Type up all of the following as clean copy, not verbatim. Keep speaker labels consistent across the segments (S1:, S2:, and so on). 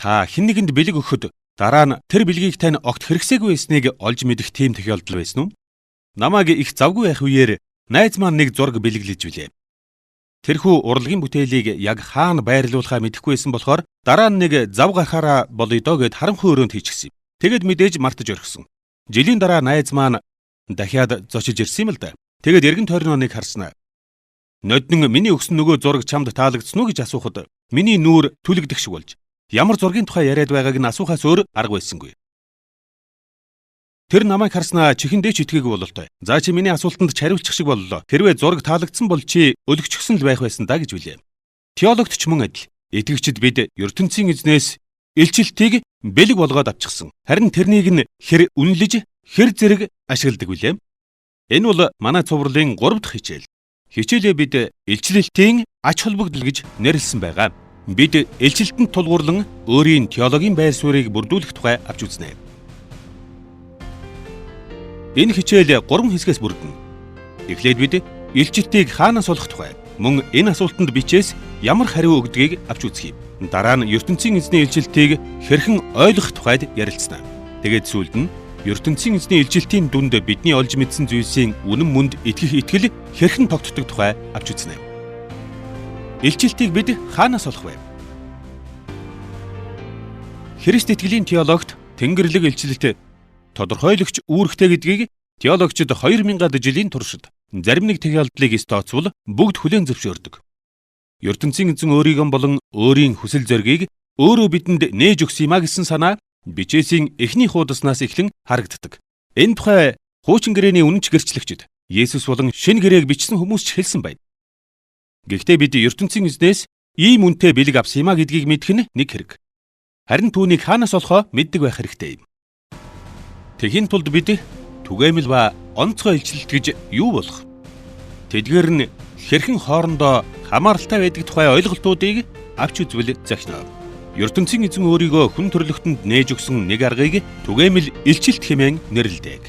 S1: Та хэн нэгэнд бэлэг өгөхөд дараа нь тэр бэлгийг тань огт хэрэгсээгүй байсныг олж мэдэх тийм тохиолдол байсан уу? Намайг их завгүй байх үеэр найз маань нэг зураг бэлэглэж билээ. Тэрхүү урлагийн бүтээлийг яг хаана байрлуулахаа мэдэхгүй байсан болохоор дараа нь нэг зав гарахаараа болъё доо гэд харанхуй өрөөнд хийчихсэн юм. Тэгэд мэдээж мартаж орхисон. Жилийн дараа найз маань дахиад зочиж ирсэн юм л да. Тэгэд эргэн тойрноо нэг харснаа. Ноднин миний өгсөн нөгөө зураг чамд таалагдсан уу гэж асуухад миний нүүр түлэгдэх шиг болж ямар зургийн тухай яриад байгааг нь асуухаас өөр арга байсангүй. Тэр намайг харснаа чихэндээ ч итгээгүй бололтой. За чи миний асуултанд ч хариулчих шиг боллоо. Хэрвээ зураг таалагдсан бол чи өлөгчгсөн л байх байсан да гэж билээ. Теологт ч мөн адил. Итгэгчид бид ертөнцийн эзнээс илчилтийг бэлэг болгоод авчихсан. Харин тэрнийг нь хэр үнэлж, хэр зэрэг ашигладаг билээ. Энэ бол манай цувралын 3 дахь хичээл. Хичээлээ бид илчлэлтийн ач холбогдол гэж нэрлсэн байгаа. Бид илчлэлтэнд тулгуурлан өөрийн теологийн байр суурийг бүрдүүлэх тухай авч үзнэ. Энэ хичээл 3 хэсгээс бүрдэнэ. Эхлээд бид илчлэлтийг хаанаас олох тухай, мөн энэ асуултанд бичээс ямар хариу өгдгийг авч үзье. Дараа нь ертөнцийн эзний илчлэлтийг хэрхэн ойлгох тухайд ярилцсан. Тэгээд сүүлд нь ертөнцийн эзний илчлэлтийн дүнд бидний олж мэдсэн зүйлсийн үнэн мөнд итгэх итгэл хэрхэн тогтдог тухай авч үзнэ. Илчлэлтийг бид хаанаас олох вэ? Христ итгэлийн теологт Тэнгэрлэг илчлэлт тодорхойлогч үүрэгтэй гэдгийг теологчид 2000-аад жилийн туршид зарим нэг тохиолдлыг тооцвол бүгд хүлээн зөвшөөрдөг. ертөнцийн эзэн өөрийгөө болон өөрийн хүсэл зоригийг өөрөө бидэнд нээж өгсөн юмаа гэсэн санаа бичээсийн эхний хуудаснаас эхлэн харагддаг. Энэ тухай хуучин гэрээний үнэнч гэрчлэгчид Есүс болон шинэ гэрээг бичсэн хүмүүс ч хэлсэн байна. Гэхдээ бид ертөнцийн эзнээс ийм үнэтэй бэлэг авсан юмаа гэдгийг мэдэх нь нэг хэрэг. Харин түүнийг хаанаас олохоо мэддэг байх хэрэгтэй юм. Тэхийн тулд бид түгээмэл ба онцгой илчлэлт гэж юу болох? Тэдгээр нь хэрхэн хоорондоо хамааралтай байдаг тухай ойлголтуудыг авч үзвэл захина. ертөнцийн эзэн өөрийгөө хүн төрлөختөнд нээж өгсөн нэг аргыг түгээмэл илчлэлт хэмээн нэрлэдэг.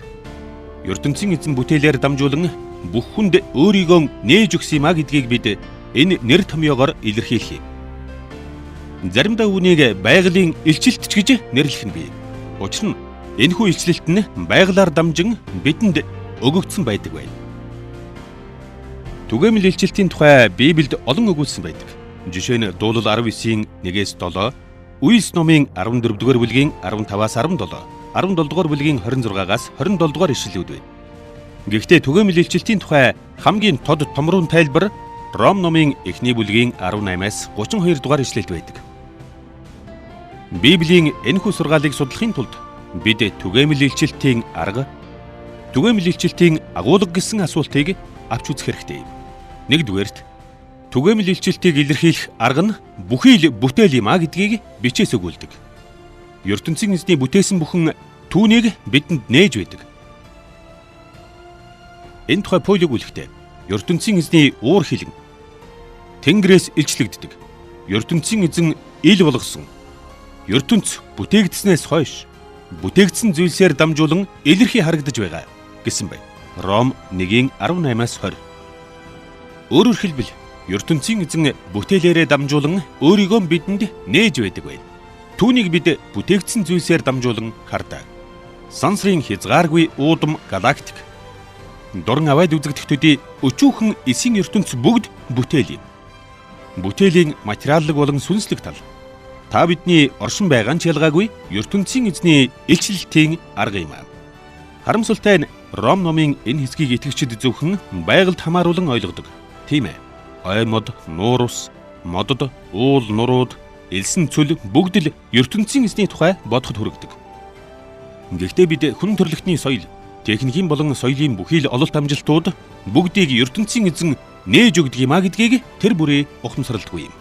S1: ертөнцийн эзэн бүтээлээр дамжуулан бүх хүнд өөрийгөө нээж өгсөн юмаа гэдгийг бид энэ нэр томьёогоор илэрхийлэх юм. Заримдаа үүнийг байгалийн илчлэлт ч гэж нэрлэх нь бий. Учир нь энэхүү илчлэлт нь байгалаар дамжин бидэнд өгөгдсөн байдаг байна. Түгээмэл илчлэлтийн тухай Библиэд олон өгүүлсэн байдаг. Жишээ нь Дуулал 19-ийн 1-7, Үйлс номын 14-р бүлгийн 15-аас 17, 17-р бүлгийн 26-аас 27-р ишлэлүүд байна. Гэхдээ түгээмэл илчлэлтийн тухай хамгийн тод томруун тайлбар Ром номын эхний бүлгийн 18-аас 32-р ишлэлд байдаг. Библийн энэхүү сургаалыг судлахын тулд бид түгээмэл илчлэлтийн арга, түгээмэл илчлэлтийн агуулга гэсэн асуултыг авч үзэх хэрэгтэй юм. Нэгдүгээрт түгээмэл илчлэлтийг илэрхийлэх арга нь бүхий л бүтээл юм а гэдгийг бичээс өгүүлдэг. ертөнцийн эзний бүтээсэн бүхэн түүнийг бидэнд нээж байдаг. Энэ тухай Паул өгүүлэхдээ ертөнцийн эзний уур хилэн Тэнгэрээс илчлэгддэг. ертөнцийн эзэн ил болгосон. ертөнц бүтээгдснээс хойш бүтээгдсэн зүйлсээр дамжуулан илэрхий харагдаж байгаа гэсэн байна. Ром 1:18-аас 20. Өөрөөр хэлбэл ертөнцийн эзэн бүтээлээрээ дамжуулан өөрийгөө бидэнд нээж байдаг байна. Түүнийг бид бүтээгдсэн зүйлсээр дамжуулан хардаг. Сансрын хязгааргүй уудам галактик, дуран аваад үзэгдэхтүүдийн өчүүхэн эсийн ертөнц бүгд бүтээл юм. Бүтээлийн материаллык болон сүнслэг тал та бидний оршин байгаа нь ялгаагүй ертөнцийн эзний илчлэлтийн арга юм. Харамсалтай нь Ром номын энэ хэсгийг итгэгчид зөвхөн байгальд хамааруулан ойлгодог. Тийм ээ. Ой мод, нуур ус, модод, уул нурууд, элсэн цөл бүгд л ертөнцийн эзний тухай бодоход хүргэдэг. Гэхдээ бид хүн төрлөختний соёл, техникийн болон соёлын бүхий л ололт амжилтууд бүгдийг ертөнцийн эзэн нээж өгдөг юм а гэдгийг тэр бүрээ ухамсарлдаггүй юм.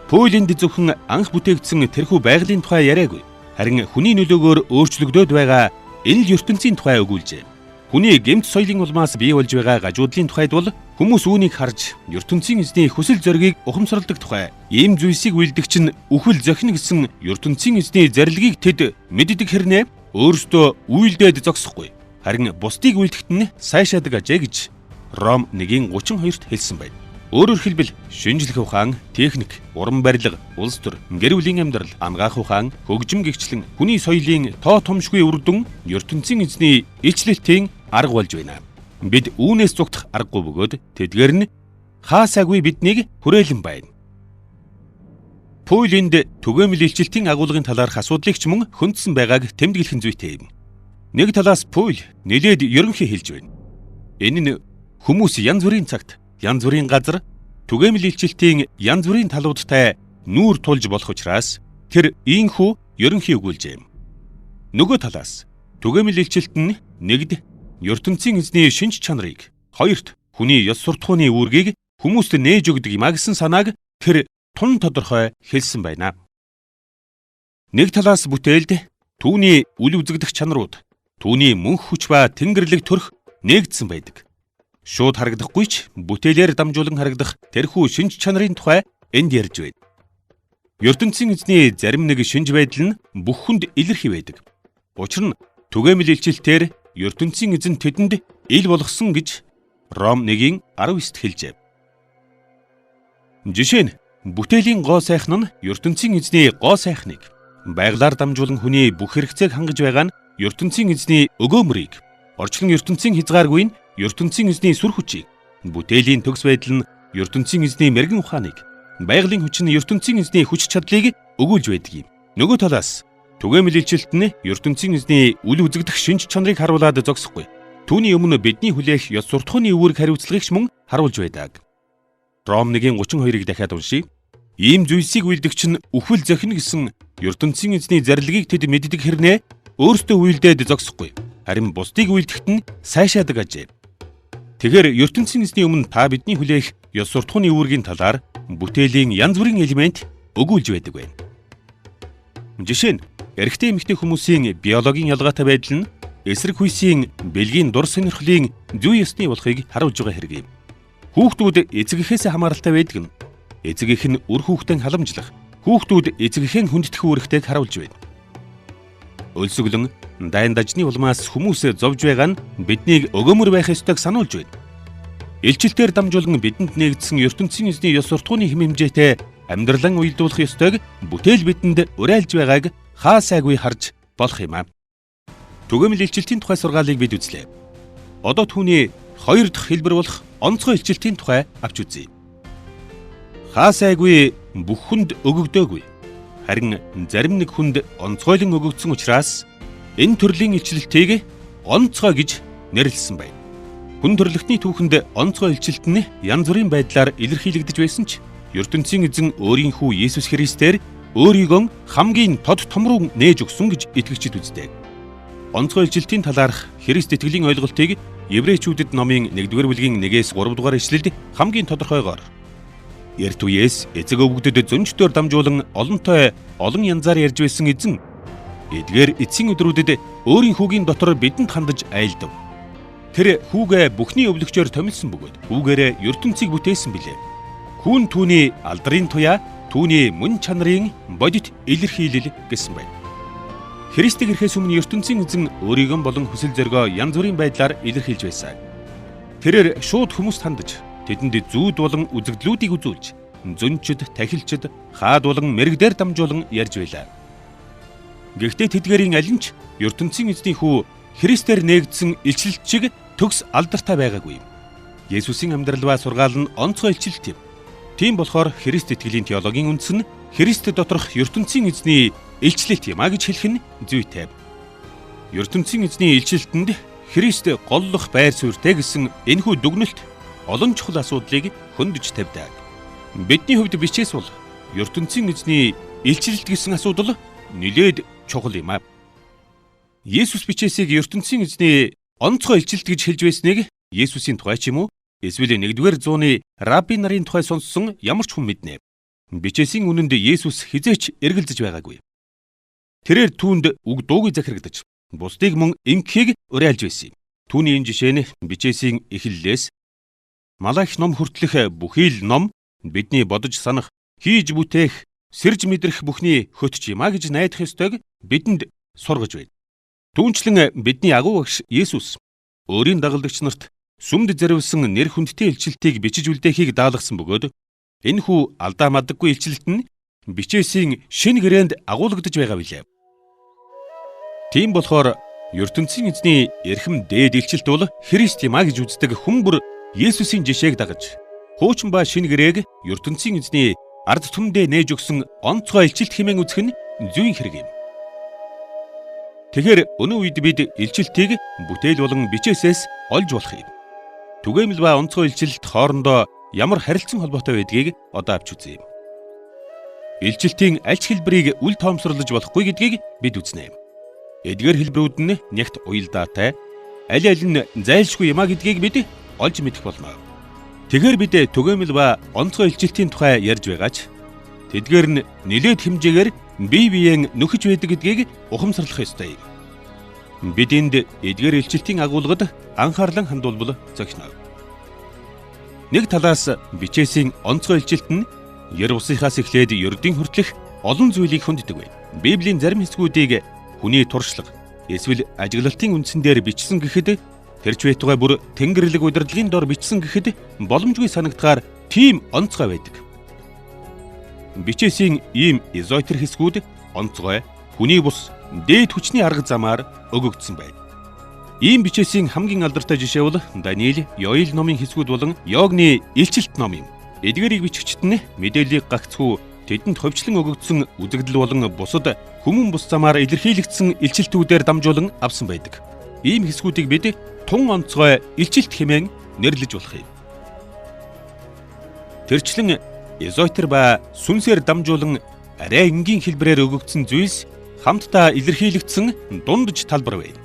S1: Паулинд зөвхөн анх бүтээгдсэн тэрхүү байгалийн тухай яриагүй. Харин хүний нөлөөгөөр өөрчлөгдөд байгаа энэ л ертөнцийн тухай өгүүлжээ. Хүний гэмт соёлын улмаас бий болж байгаа гажуудлын тухайд бол хүмүүс үүнийг харж ертөнцийн эзний хүсэл зоригийг ухамсарладаг тухай ийм зүйлсийг үйлдэгч нь үхэл зохино гэсэн ертөнцийн эзний зарилгийг тэд мэддэг хэрнээ өөрсдөө үйлдээд зогсохгүй. Харин бусдыг үйлдэхэд нь сайшаадаг ажээ гэж Ром 1:32-т хэлсэн байна. Өөрөөр хэлбэл шинжлэх ухаан, техник, уран барилга, улс төр, гэр бүлийн амьдрал, ангаах ухаан, хөгжим гэгчлэн хүний соёлын тоо томшгүй үр дүн ертөнцийн эзний илчлэлтийн арга болж байна. Бид үүнээс зүгтах аргагүй бөгөөд тэдгээр нь хаасаагүй биднийг хүрээлэн байна. Пүйлэнд түгээмэл илчлэлтийн агуулгын талаарх асуудлыг ч мөн хөндсөн байгааг тэмдэглэх зүйтэй юм. Нэг талаас Пүйл нэлээд ерөнхий хэлж байна. Энэ нь хүмүүс янз бүрийн цагт, янз бүрийн газар түгээмэл илчлэлтийн янз бүрийн талуудтай нүүр тулж болох учраас тэр ийхүү ерөнхий өгүүлжээ. Нөгөө талаас түгээмэл илчлэлт нь нэгд ертөнцийн эзний шинж чанарыг, хоёрт хүний ёс суртахууны үүргийг хүмүүст нээж өгдөг юм а гэсэн санааг тэр тун тодорхой хэлсэн байна. Нэг талаас бүтээлд түүний үл үзэгдэх чанарууд, түүний мөнх хүч ба тэнгэрлэг төрх нээгдсэн байдаг. Шууд харагдахгүй ч бүтээлээр дамжуулан харагдах тэрхүү шинж чанарын тухай энд ярьж байна. ертөнцийн эзний зарим нэг шинж байдал нь бүх хүнд илэрхий байдаг. Учир нь түгээмэл илчлэлтээр ертөнцийн эзэн тэдэнд ил болгосон гэж Ром 1:19-т хэлжээ. Жишээ нь бүтээлийн гоо сайхан нь ертөнцийн эзний гоо сайхныг, байгалаар дамжуулан хүний бүх хэрэгцээг хангаж байгаа нь ертөнцийн эзний өгөөмрийг, орчлон ертөнцийн хязгааргүй нь ертөнцийн эзний сүр хүчийг, бүтээлийн төгс байдал нь ертөнцийн эзний мэрэгэн ухааныг, байгалийн хүч нь ертөнцийн эзний хүч чадлыг өгүүлж байдаг юм. Нөгөө талаас түгээмэл илчлэлт нь ертөнцийн эзний үл үзэгдэх шинж чанарыг харуулад зогсохгүй. Түүний өмнө бидний хүлээх ёс суртахууны үүрэг хариуцлагыг ч мөн харуулж байдаг. Ром 1:32-ыг дахиад уншийе. Ийм зүйлсийг үйлдэгч нь үхэл зохино гэсэн ертөнцийн эзний зарилгийг тэд мэддэг хэрнээ өөрсдөө үйлдээд зогсохгүй. Харин бусдыг үйлдэхэд нь сайшаадаг ажээ. Тэгэхээр ертөнцийн эзний өмнө та бидний хүлээх ёс суртахууны үүргийн талаар бүтээлийн янз бүрийн элемент өгүүлж байдаг байна. Жишээ нь эрэгтэй эмэгтэй хүмүүсийн биологийн ялгаатай байдал нь эсрэг хүйсийн бэлгийн дур сонирхлын зүй ёсны болохыг харуулж байгаа хэрэг юм. Хүүхдүүд эцэг эхээс хамааралтай байдаг нь эцэг эх нь үр хүүхдэн халамжлах, хүүхдүүд эцэг эхийн хүндэтэх үүрэгтэйг харуулж байна. Өлсгөлөн дайн дажны улмаас хүмүүс зовж байгаа нь биднийг өгөөмөр байх ёстойг сануулж байна. Илчилтээр дамжуулан бидэнд нээгдсэн ертөнцийн эзний ёс суртахууны хэм хэмжээтэй амьдралан уялдуулах ёстойг бүтээл бидэнд уриалж байгааг хаасайгүй харж болох юм а. Түгээмэл илчилтийн тухай сургаалыг бид үзлээ. Одоо түүний хоёр дахь хэлбэр болох онцгой илчилтийн тухай авч үзье. Хаасайгүй бүх хүнд өгөгдөөгүй. Харин зарим нэг хүнд онцгойлон өгөгдсөн учраас энэ төрлийн илчилтийг онцгой гэж нэрлэсэн байна. Хүн төрлөختний түүхэнд онцгой илчилт нь янз бүрийн байдлаар илэрхийлэгдэж байсан ч ертөнцийн эзэн өөрийнхөө Есүс Христээр өөрийгөө хамгийн тод том руу нээж өгсөн гэж итгэгчид үздэг. Онцгой илчилтийн талаарх Христ итгэлийн ойлголтыг Еврейчүүдэд номын 1-р бүлгийн 1-3 дугаар ишлэлд хамгийн тодорхойгоор эрт үеэс эцэг өвгдөд зөнчтөөр дамжуулан олонтой олон янзаар ярьж байсан эзэн эдгээр эцсийн өдрүүдэд өөрийн хүүгийн дотор бидэнд хандаж айлдав. Тэр хүүгээ бүхний өвлөгчөөр томилсон бөгөөд хүүгээрээ ертөнцийг бүтээсэн билээ. Хүүн түүний алдрын туяа, түүний мөн чанарын бодит илэрхийлэл гэсэн байна. Христийг ирэхээс өмнө ертөнцийн эзэн өөрийгөө болон хүсэл зоригоо янз бүрийн байдлаар илэрхийлж байсан. Тэрээр шууд хүмүүст хандаж тэдэнд зүүд болон үзэгдлүүдийг үзүүлж, зөнчид, тахилчид, хаад болон мэрэгдээр дамжуулан ярьж байлаа. Гэхдээ тэдгээрийн аль нь ч ертөнцийн эзний хүү Христээр нээгдсэн илчлэлт шиг төгс алдартай байгаагүй юм. Есүсийн амьдрал ба сургаал нь онцгой илчлэлт юм. Тийм болохоор Христ итгэлийн теологийн үндэс нь Христ доторх ертөнцийн эзний илчлэлт юм а гэж хэлэх нь зүйтэй. ертөнцийн эзний илчлэлтэнд Христ голлох байр суурьтай гэсэн энэхүү дүгнэлт олон чухал асуудлыг хөндөж тавьдаг. Бидний хувьд бичээс бол ертөнцийн эзний илчлэлт гэсэн асуудал нэлээд чухал юм а. Есүс бичээсийг ертөнцийн эзний онцгой илчлэлт гэж хэлж байсныг Есүсийн тухай ч юм уу эсвэл 1-р зууны рабби нарын тухай сонссон ямар ч хүн мэднэ. Бичээсийн үнэнд Есүс хизээч эргэлзэж байгаагүй. Тэрээр түүнд үг дуугүй захирагдаж, бусдыг мөн ингэхийг уриалж байсан юм. Түүний энэ жишээ нь бичээсийн эхлэлээс Малахи ном хүртэлх бүхий л ном бидний бодож санах, хийж бүтээх, сэрж мэдрэх бүхний хөтч юм а гэж найдах ёстойг бидэнд сургаж байна. Түүнчлэн бидний агуу багш Есүс өөрийн дагалдагч нарт сүмд зориулсан нэр хүндтэй илчилтийг бичиж үлдээхийг даалгасан бөгөөд энэхүү алдаа мадаггүй илчилт нь бичээсийн шинэ гэрээнд агуулгадж байгаа билээ. Тийм болохоор ертөнцийн эзний эрхэм дээд илчилт бол Христ юм а гэж үздэг хүн бүр Есүсийн жишээг дагаж хуучин ба шинэ гэрээг ертөнцийн эзний ард түмэндээ нээж өгсөн онцгой илчилт хэмээн үзэх нь зүйн хэрэг юм. Тэгэхээр өнөө үед бид илчилтийг бүтээл болон бичээсээс олж болох юм. Түгээмэл ба онцгой илчилт хоорондоо ямар харилцан холбоотой байдгийг одоо авч үзье. Илчилтийн аль ч хэлбэрийг үл тоомсорлож болохгүй гэдгийг бид үзнэ. Эдгээр хэлбэрүүд нь нягт уялдаатай, аль нь зайлшгүй юм а гэдгийг бид олж мэдэх болно. Тэгэхээр бид түгээмэл ба онцгой илчилтийн тухай ярьж байгаач тэдгээр нь нэлээд хэмжээгээр бие биеэн нөхөж байдаг гэдгийг ухамсарлах ёстой юм. Бид энд эдгээр илчилтийн агуулгад анхаарлан хандуулбал зохино. Нэг талаас бичээсийн онцгой илчилт нь ер усынхаас эхлээд ердийн хүртэлх олон зүйлийг хүнддэг вэ. Библийн зарим хэсгүүдийг хүний туршлага эсвэл ажиглалтын үндсэн дээр бичсэн гэхэд тэрч байтугай бүр тэнгэрлэг удирдлагын дор бичсэн гэхэд боломжгүй санагдахаар тийм онцгой байдаг. Бичээсийн ийм эзойтер хэсгүүд онцгой, хүний бус, дээд хүчний арга замаар өгөгдсөн байна. Ийм бичээсийн хамгийн алдартай жишээ бол Даниил, Йоэл номын хэсгүүд болон Йогны илчилт ном юм. Эдгээрийг бичигчид нь мэдээллийг гагцхүү тэдэнд ховчлон өгөгдсөн үзэгдэл болон бусад хүмүүн бус замаар илэрхийлэгдсэн илчилтүүдээр дамжуулан авсан байдаг. Ийм хэсгүүдийг бид тун онцгой илчилт хэмээн нэрлэж болох юм. Тэрчлэн эзойтер ба сүнсээр дамжуулан арай энгийн хэлбэрээр өгөгдсөн зүйлс хамтдаа илэрхийлэгдсэн дундж талбар байна.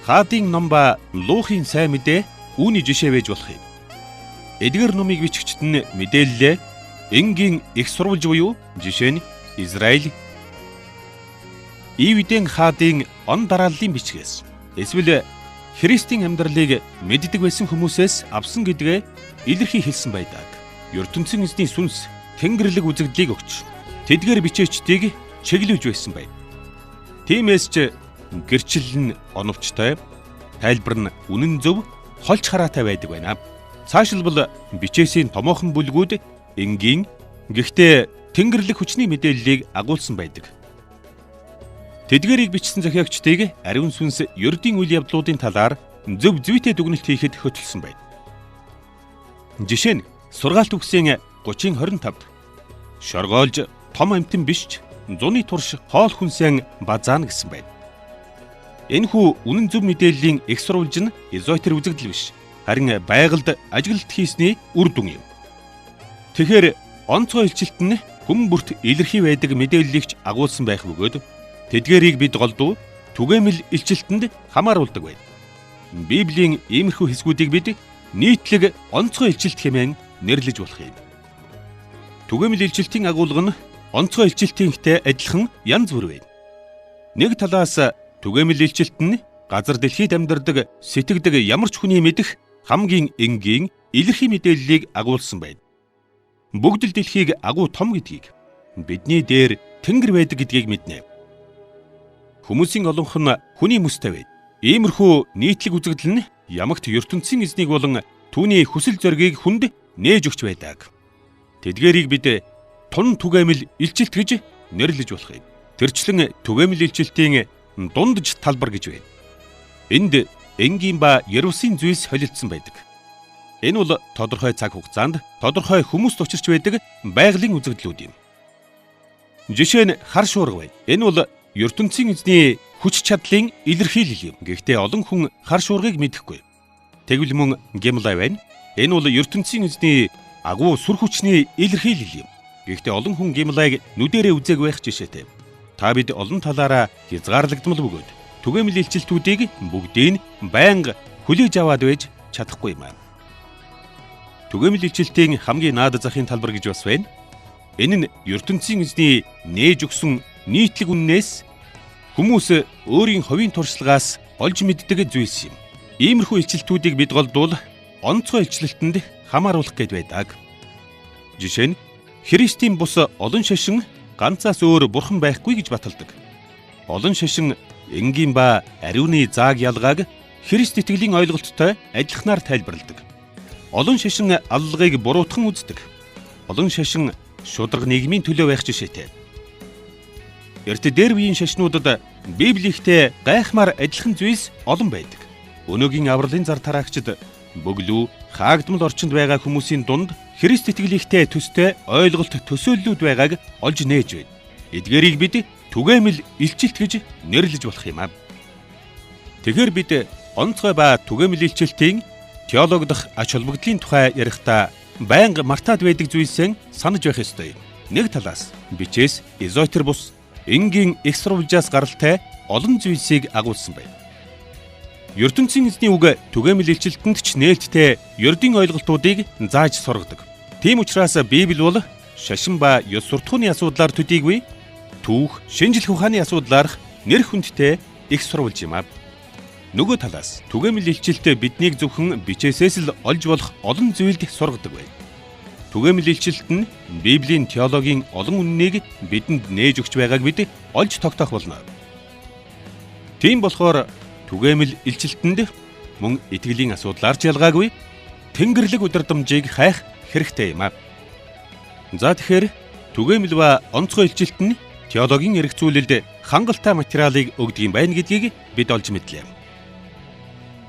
S1: Хаадын ном ба Луухын сайн мэдээ үүний жишээ байж болох юм. Эдгээр номыг бичигчид нь мэдээллээ энгийн их сурвалж буюу жишээ нь Израиль, Ивдэн хаадын он дарааллын бичгээс эсвэл Христийн амьдралыг мэддэг байсан хүмүүсээс авсан гэдгээ илэрхий хэлсэн байдаг. ертөнцийн эзний сүнс тэнгэрлэг үзэгдлийг өгч тэдгээр бичээчдийг чиглүүлж байсан байна. Тиймээс ч гэрчил нь оновчтой, тайлбар нь үнэн зөв, холч хараатай байдаг байна. Цаашилбал бичээсийн томоохон бүлгүүд энгийн гэхдээ тэнгэрлэг хүчний мэдээллийг агуулсан байдаг. Тэдгээрийг бичсэн зохиогчдыг ариун сүнс ердийн үйл явдлуудын талаар зөв зүйтэй дүгнэлт хийхэд хөтөлсөн байна. Жишээ нь сургаалт үгсийн 30:25 шоргоолж том амьтан бишч зуны турш хоол хүнсэн базаана гэсэн байна. Энэхүү үнэн зөв мэдээллийн их сурвалж нь эзойтер үзэгдэл биш, харин байгальд ажиглалт хийсний үр дүн юм. Тэгэхээр онцгой илчилт нь хүм бүрт илэрхий байдаг мэдээллийгч агуулсан байх бөгөөд тэдгээрийг бид голдуу түгээмэл илчилтэнд хамааруулдаг байна. Библийн иймэрхүү хэсгүүдийг бид нийтлэг онцгой илчилт хэмээн нэрлэж болох юм. Түгээмэл илчилтийн агуулга нь онцгой илчилтийнхтэй адилхан янз бүр байна. Нэг талаас түгээмэл илчилт нь газар дэлхийд амьдардаг сэтгэдэг ямар ч хүний мэдэх хамгийн энгийн илэрхий мэдээллийг агуулсан байна. Бүгд л дэлхийг агуу том гэдгийг, бидний дээр тэнгэр байдаг гэдгийг мэднэ. Хүмүүсийн олонх нь хүний мэстэй байна. Иймэрхүү нийтлэг үзэгдэл нь ямагт ертөнцийн эзнийг болон түүний хүсэл зоригийг хүнд нээж өгч байдаг. Тэдгээрийг бид тун түгээмэл илчилт гэж нэрлэж болох юм. Тэрчлэн түгээмэл илчилтийн дундж талбар гэж байна. Энд энгийн ба Ерүсийн зүйлс холилдсон байдаг. Энэ бол тодорхой цаг хугацаанд тодорхой хүмүүст учирч байдаг байгалийн үзэгдлүүд юм. Жишээ нь хар шуурга байна. Энэ бол ертөнцийн эзний хүч чадлын илэрхийлэл юм. Гэхдээ олон хүн хар шуургыг мэдэхгүй. Тэгвэл мөн Гимлай байна. Энэ бол ертөнцийн эзний агуу сүр хүчний илэрхийлэл юм. Гэхдээ олон хүн Гимлайг нүдэрээ үзээг байх жишээтэй. Та бид олон талаараа хязгаарлагдмал бөгөөд түгээмэл илчилтүүдийг бүгдийг байнга хүлээж аваад байж чадахгүй юм аа. Түгээмэл илчилтийн хамгийн наад захын талбар гэж бас байна. Энэ нь ертөнцийн эзний нээж өгсөн нийтлэг үннээс хүмүүс өөрийн хувийн туршлагаас олж мэддэг зүйлс юм. Иймэрхүү илчилтүүдийг бид голдвол онцгой илчлэлтэнд хамааруулах гээд байдаг. Жишээ нь Христийн бус олон шашин ганцаас өөр бурхан байхгүй гэж баталдаг. Олон шашин энгийн ба ариуны зааг ялгааг Христ итгэлийн ойлголттой адилханаар тайлбарладаг. Олон шашин аллагыг буруутган үздэг. Олон шашин шударга нийгмийн төлөө байх жишээтэй. Эрт дээр үеийн шашнуудад Библиэхтэй гайхмаар адилхан зүйлс олон байдаг. Өнөөгийн авралын зар тараагчид бөглүү хаагдмал орчинд байгаа хүмүүсийн дунд Христ итгэлийнхтэй төстэй ойлголт төсөөллүүд байгааг олж нээж байна. Эдгээрийг бид түгээмэл илчилт гэж нэрлэж болох юм аа. Тэгэхээр бид онцгой ба түгээмэл илчилтийн теологи дахь ач холбогдлын тухай ярихдаа байнга мартаад байдаг зүйлсээ санаж байх ёстой. Нэг талаас бичээс эзотер бус энгийн экстравулжаас гаралтай олон зүйлсийг агуулсан байна. ертөнцийн эзний үг түгээмэл илчилтэнд ч нээлттэй ердийн ойлголтуудыг зааж сургадаг. Тийм учраас Библи бол шашин ба ёс суртахууны асуудлаар төдийгүй түүх, шинжлэх ухааны асуудлаарх нэр хүндтэй их сурвалж юм аа. Нөгөө талаас түгээмэл илчилтээ биднийг зөвхөн бичээсээс л олж болох олон зүйлд сургадаг байна. Түгээмэл илчилт нь Библийн теологийн олон үннийг бидэнд нээж өгч байгааг бид олж тогтоох болно. Тийм болохоор түгээмэл илчилтэнд мөн итгэлийн асуудлаар ч ялгаагүй Тэнгэрлэг удирдамжийг хайх хэрэгтэй юм аа. За тэгэхээр түгээмэл ба онцгой илчилт нь теологийн эргцүүлэлд хангалттай материалыг өгдөг юм байна гэдгийг бид олж мэдлээ.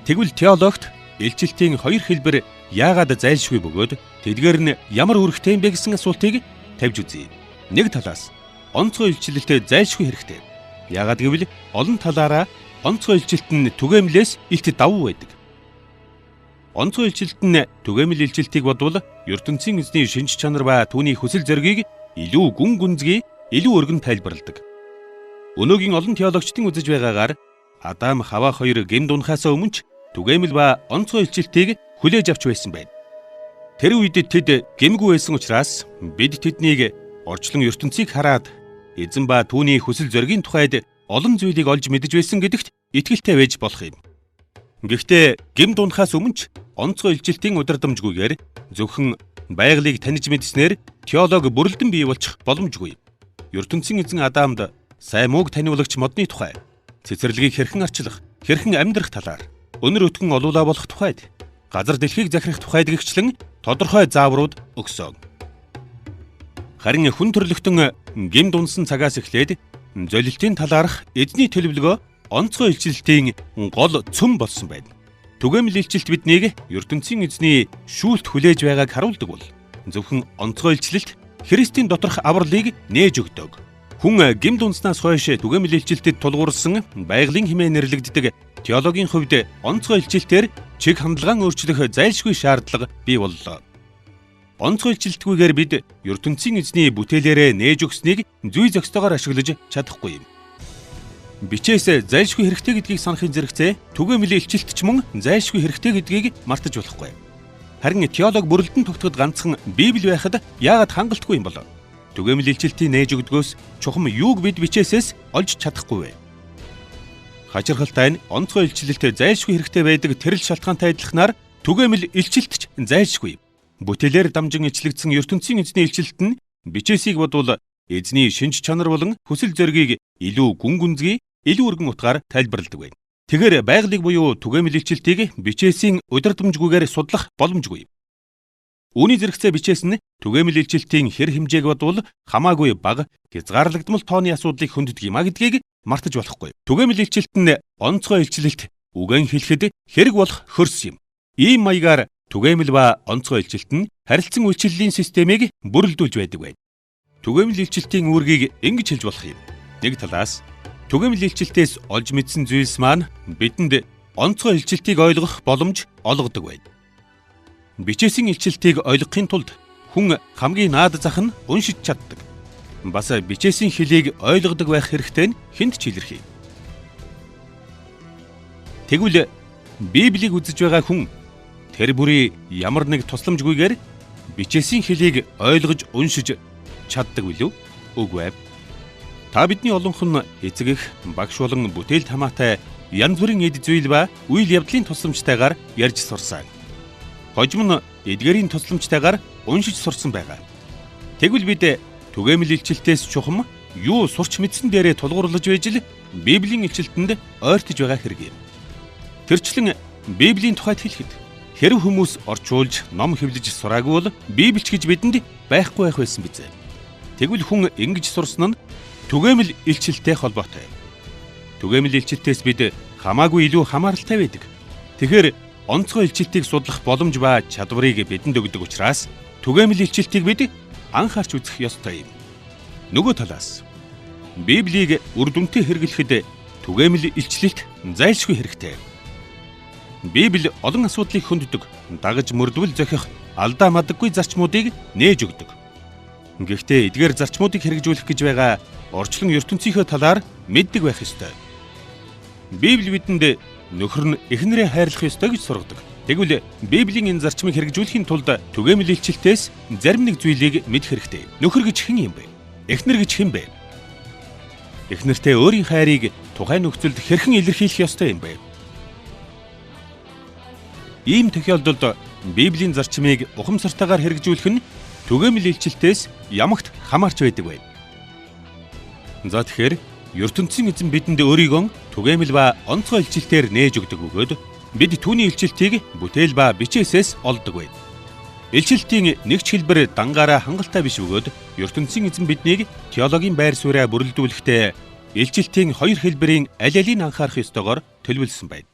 S1: Тэгвэл теологт илчилтийн хоёр хэлбэр яагаад зайлшгүй бөгөөд тэдгээр нь ямар үүрэгтэй юм бэ гэсэн асуултыг тавьж үзье. Нэг талаас онцгой илчилэлтэй зайлшгүй хэрэгтэй. Яагаад гэвэл олон талаараа онцгой илчилт нь түгээмлээс илт давуу байдаг. Онцгой илчилт нь түгээмэл илчилтийг бодвол ертөнцийн эзний шинж чанар ба түүний хүсэл зоригийг илүү гүн гүнзгий, илүү өргөн тайлбарладаг. Өнөөгийн олон теологчдын үзэж байгаагаар Адам, Хава хоёр гэмд унахаас өмнө ч түгээмэл ба онцгой илчилтийг хүлээж авч байсан байна. Тэр үед тэд гэмгүй байсан учраас бид тэднийг орчлон ертөнцийг хараад эзэн ба түүний хүсэл зоригийн тухайд олон зүйлийг олж мэдэж байсан гэдэгт итгэлтэй байж болох юм. Гэхдээ гэмд унахаас өмнө ч онцгой илчилтийн удирдамжгүйгээр зөвхөн байгалыг таньж мэдснээр теологи бүрэлдэн бий болчих боломжгүй. ертөнцийн эзэн Адамд сайн мууг таниулагч модны тухай, цэцэрлэгийг хэрхэн арчлах, хэрхэн амьдрах талаар, өнөр өтгөн олуулаа болох тухайд, газар дэлхийг захирах тухайд гихчлэн тодорхой зааврууд өгсөн. Харин хүн төрлөختөн гэмд унсан цагаас эхлээд золилтын талаарх эзний төлөвлөгөө онцгой илчилтийн гол цөм болсон байна. Түгээмэл илчилт биднийг ертөнцийн эзний шүүлт хүлээж байгааг харуулдаг бол зөвхөн онцгой илчилт Христийн доторх авралыг нээж өгдөг. Хүн гэмд унснаас хойш түгээмэл илчилтэд тулгуурсан байгалийн хэмээн нэрлэгддэг теологийн хувьд онцгой илчилтээр чиг хандлагаан өөрчлөх зайлшгүй шаардлага бий боллоо. Онцгой илчилтгүйгээр бид ертөнцийн эзний бүтээлээрээ нээж өгснийг зүй зохистойгоор ашиглаж чадахгүй юм. Бичээс зайлшгүй хэрэгтэй гэдгийг санахын зэрэгцээ түгээмэл илчилт ч мөн зайлшгүй хэрэгтэй гэдгийг мартаж болохгүй. Харин теолог бүрэлдэн тогтоход ганцхан Библи байхад яагаад хангалтгүй юм бол? Түгээмэл илчилтийн нээж өгдгөөс чухам юуг бид бичээсээс олж чадахгүй вэ? Хачирхалтай нь онцгой илчилэлтэй зайлшгүй хэрэгтэй байдаг тэрл шалтгаантай адилханаар түгээмэл илчилт ч зайлшгүй. Бүтээлээр дамжин ичлэгдсэн ертөнцийн эзний илчилт нь бичээсийг бодвол эзний шинж чанар болон хүсэл зоригийг илүү гүн гүнзгий, илүү өргөн утгаар тайлбарладаг байна. Тэгэхээр байгалыг буюу түгээмэл илчилтийг бичээсийн удирдамжгүйгээр судлах боломжгүй. Үүний зэрэгцээ бичээс нь түгээмэл илчилтийн хэр хэмжээг бодвол хамаагүй бага, хязгаарлагдмал тооны асуудлыг хөндөдөг юм а гэдгийг мартаж болохгүй. Түгээмэл илчилт нь онцгой илчилэлт үгэн хэлэхэд хэрэг болох хөрс юм. Ийм маягаар түгээмэл ба онцгой илчилт нь харилцан үйлчлэлийн системийг бүрэлдүүлж байдаг байна. Түгээмэл илчилтийн үүргийг ингэж хэлж болох юм. Нэг талаас түгээмэл илчилтээс олж мэдсэн зүйлс маань бидэнд онцгой илчилтийг ойлгох боломж олгодог байна. Бичээсийн илчилтийг ойлгохын тулд хүн хамгийн наад зах нь уншиж чаддаг. Бас бичээсийн хэлийг ойлгодог байх хэрэгтэй нь хэнд ч илэрхий. Тэгвэл Библийг үзэж байгаа хүн тэр бүрий ямар нэг тусламжгүйгээр бичээсийн хэлийг ойлгож уншиж чаддаг билүү? Үгүй ээ. Та бидний олонх нь эцэг эх, багш болон бүтээл тамаатай янз бүрийн эд зүйл ба үйл явдлын тусламжтайгаар ярьж сурсан. Хожим нь эдгээрийн тусламжтайгаар уншиж сурсан байгаа. Тэгвэл бид түгээмэл илчилтээс чухам юу сурч мэдсэн дээрээ тулгуурлаж байж л Библийн илчилтэнд ойртож байгаа хэрэг юм. Тэрчлэн Библийн тухайд хэлэхэд хэрэв хүмүүс орчуулж ном хэвлэж сураагүй бол Библич гэж бидэнд байхгүй байх байсан биз. Тэгвэл хүн ингэж сурсан нь түгээмэл илчилтэй холбоотой. Түгээмэл илчилтээс бид хамаагүй илүү хамааралтай байдаг. Тэгэхээр онцгой илчилтийг судлах боломж ба чадварыг бидэнд өгдөг учраас түгээмэл илчилтийг бид анхаарч үзэх ёстой юм. Нөгөө талаас Библийг үр дүнтэй хэрэглэхэд түгээмэл илчлэлт зайлшгүй хэрэгтэй. Библи олон асуудлыг хөнддөг, дагаж мөрдвөл зохих алдаа мадаггүй зарчмуудыг нээж өгдөг. Гэхдээ эдгээр зарчмуудыг хэрэгжүүлэх гэж байгаа орчлон ертөнцийнхөө талаар мэддэг байх ёстой. Библи бидэнд нөхөр нь эхнэрээ хайрлах ёстой гэж сургадаг. Тэгвэл Библийн энэ зарчмыг хэрэгжүүлэхийн тулд түгээмэл илчилтээс зарим нэг зүйлийг мэдэх хэрэгтэй. Нөхөр гэж хэн юм бэ? Эхнэр гэж хэн бэ? Эхнэртэй өөрийн хайрыг тухайн нөхцөлд хэрхэн илэрхийлэх ёстой юм бэ? Ийм тохиолдолд Библийн зарчмыг ухамсартайгаар хэрэгжүүлэх нь түгээмэл илчилтээс ямагт хамаарч байдаг байна. За тэгэхээр ертөнцийн эзэн бидэнд өөрийгөө түгээмэл ба онцгой илчилтээр нээж өгдөг бөгөөд бид түүний илчилтийг бүтээл ба бичээсээс олдог байна. Илчилтийн нэг ч хэлбэр дангаараа хангалттай биш бөгөөд ертөнцийн эзэн биднийг теологийн байр сууриа бүрэлдүүлэхдээ илчилтийн хоёр хэлбэрийн аль алийг анхаарах ёстойгоор төлөвлөсөн байна.